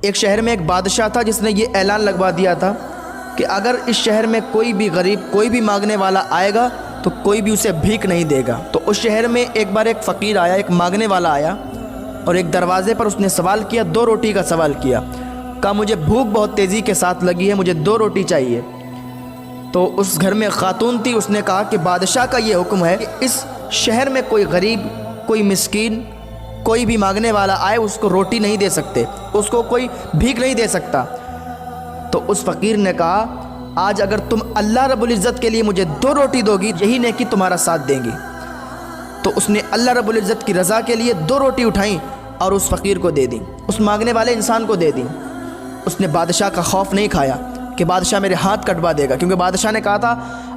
ایک شہر میں ایک بادشاہ تھا جس نے یہ اعلان لگوا دیا تھا کہ اگر اس شہر میں کوئی بھی غریب، کوئی بھی مانگنے والا آئے گا تو کوئی بھی اسے بھیک نہیں دے گا۔ تو اس شہر میں ایک بار ایک فقیر آیا، ایک مانگنے والا آیا، اور ایک دروازے پر اس نے سوال کیا، 2 روٹی کا سوال کیا۔ کہا مجھے بھوک بہت تیزی کے ساتھ لگی ہے، مجھے 2 روٹی چاہیے۔ تو اس گھر میں خاتون تھی، اس نے کہا کہ بادشاہ کا یہ حکم ہے کہ اس شہر میں کوئی غریب، کوئی مسکین، کوئی بھی مانگنے والا آئے اس کو روٹی نہیں دے سکتے، اس کو کوئی بھیک نہیں دے سکتا۔ تو اس فقیر نے کہا آج اگر تم اللہ رب العزت کے لیے مجھے 2 روٹی دو گی، یہی نیکی تمہارا ساتھ دیں گی۔ تو اس نے اللہ رب العزت کی رضا کے لیے 2 روٹی اٹھائیں اور اس فقیر کو دے دیں، اس مانگنے والے انسان کو دے دیں۔ اس نے بادشاہ کا خوف نہیں کھایا کہ بادشاہ میرے ہاتھ کٹوا دے گا، کیونکہ بادشاہ نے کہا تھا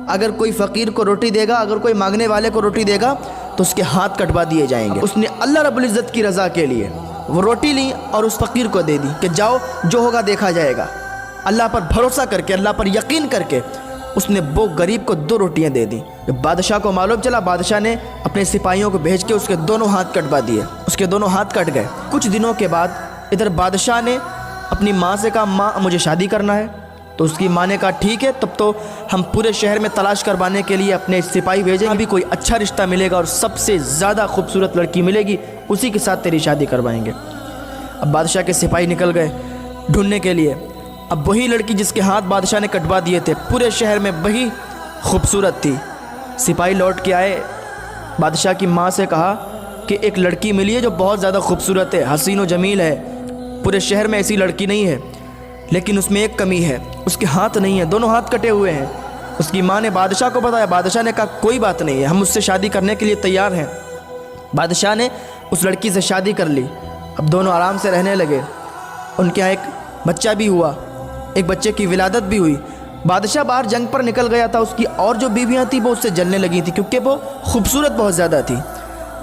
اگر کوئی فقیر کو روٹی دے گا، اگر کوئی مانگنے والے کو روٹی دے گا تو اس کے ہاتھ کٹوا دیے جائیں گے۔ اس نے اللہ رب العزت کی رضا کے لیے وہ روٹی لی اور اس فقیر کو دے دی کہ جاؤ جو ہوگا دیکھا جائے گا۔ اللہ پر بھروسہ کر کے، اللہ پر یقین کر کے اس نے وہ غریب کو 2 روٹیاں دے دیں۔ جب بادشاہ کو معلوم چلا، بادشاہ نے اپنے سپاہیوں کو بھیج کے اس کے دونوں ہاتھ کٹوا دیے، اس کے دونوں ہاتھ کٹ گئے۔ کچھ دنوں کے بعد ادھر بادشاہ نے اپنی ماں سے کہا ماں مجھے شادی کرنا ہے۔ تو اس کی ماں نے کہا ٹھیک ہے، تب تو ہم پورے شہر میں تلاش کروانے کے لیے اپنے سپاہی بھیجیں، ابھی کوئی اچھا رشتہ ملے گا اور سب سے زیادہ خوبصورت لڑکی ملے گی، اسی کے ساتھ تیری شادی کروائیں گے۔ اب بادشاہ کے سپاہی نکل گئے ڈھونڈنے کے لیے۔ اب وہی لڑکی جس کے ہاتھ بادشاہ نے کٹوا دیے تھے پورے شہر میں وہی خوبصورت تھی۔ سپاہی لوٹ کے آئے، بادشاہ کی ماں سے کہا کہ ایک لڑکی ملی ہے جو بہت زیادہ خوبصورت ہے، حسین و جمیل ہے، پورے شہر میں ایسی لڑکی نہیں ہے، لیکن اس میں ایک کمی ہے، اس کے ہاتھ نہیں ہیں، دونوں ہاتھ کٹے ہوئے ہیں۔ اس کی ماں نے بادشاہ کو بتایا، بادشاہ نے کہا کوئی بات نہیں ہے، ہم اس سے شادی کرنے کے لیے تیار ہیں۔ بادشاہ نے اس لڑکی سے شادی کر لی۔ اب دونوں آرام سے رہنے لگے، ان کے یہاں ایک بچہ بھی ہوا، ایک بچے کی ولادت بھی ہوئی۔ بادشاہ باہر جنگ پر نکل گیا تھا، اس کی اور جو بیویاں تھیں وہ اس سے جلنے لگی تھیں کیونکہ وہ خوبصورت بہت زیادہ تھی۔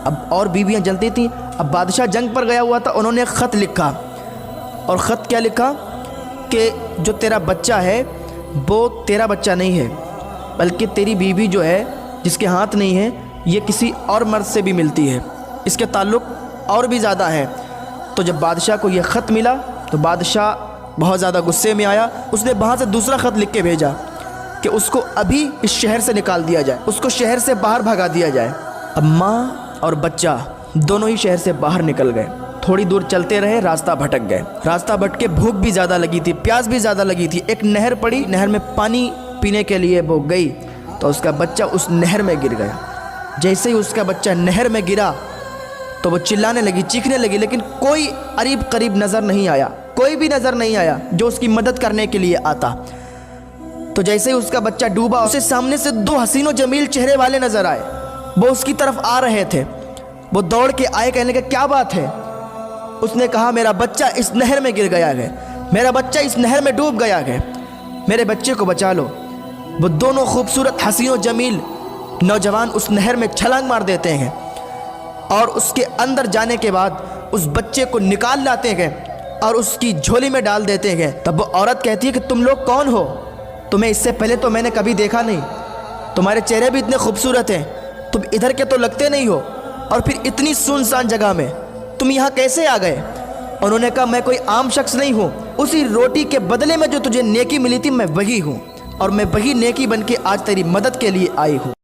اب اور بیویاں جلتی تھیں۔ اب بادشاہ جنگ پر گیا ہوا تھا، انہوں نے ایک خط لکھا، اور خط کیا لکھا کہ جو تیرا بچہ ہے وہ تیرا بچہ نہیں ہے، بلکہ تیری بیوی جو ہے جس کے ہاتھ نہیں ہے یہ کسی اور مرد سے بھی ملتی ہے، اس کے تعلق اور بھی زیادہ ہے۔ تو جب بادشاہ کو یہ خط ملا تو بادشاہ بہت زیادہ غصے میں آیا۔ اس نے وہاں سے دوسرا خط لکھ کے بھیجا کہ اس کو ابھی اس شہر سے نکال دیا جائے، اس کو شہر سے باہر بھگا دیا جائے۔ اب ماں اور بچہ دونوں ہی شہر سے باہر نکل گئے، تھوڑی دور چلتے رہے، راستہ بھٹک گئے۔ راستہ بھٹ کے بھوک بھی زیادہ لگی تھی، پیاس بھی زیادہ لگی تھی۔ ایک نہر پڑی، نہر میں پانی پینے کے لیے وہ گئی تو اس کا بچہ اس نہر میں گر گیا۔ جیسے ہی اس کا بچہ نہر میں گرا تو وہ چلانے لگی، چیخنے لگی، لیکن کوئی قریب نظر نہیں آیا، کوئی بھی نظر نہیں آیا جو اس کی مدد کرنے کے لیے آتا۔ تو جیسے ہی اس کا بچہ ڈوبا، اسے سامنے سے 2 حسین و جمیل چہرے والے نظر آئے، وہ اس کی طرف آ رہے تھے۔ وہ دوڑ کے آئے، کہنے لگے کیا بات ہے؟ اس نے کہا میرا بچہ اس نہر میں گر گیا ہے، میرا بچہ اس نہر میں ڈوب گیا ہے، میرے بچے کو بچا لو۔ وہ دونوں خوبصورت حسین و جمیل نوجوان اس نہر میں چھلانگ مار دیتے ہیں اور اس کے اندر جانے کے بعد اس بچے کو نکال لاتے ہیں اور اس کی جھولی میں ڈال دیتے ہیں۔ تب وہ عورت کہتی ہے کہ تم لوگ کون ہو؟ تمہیں اس سے پہلے تو میں نے کبھی دیکھا نہیں، تمہارے چہرے بھی اتنے خوبصورت ہیں، تم ادھر کے تو لگتے نہیں ہو، اور پھر اتنی سنسان جگہ میں تم یہاں کیسے آ گئے؟ انہوں نے کہا میں کوئی عام شخص نہیں ہوں، اسی روٹی کے بدلے میں جو تجھے نیکی ملی تھی میں وہی ہوں، اور میں وہی نیکی بن کے آج تیری مدد کے لیے آئی ہوں۔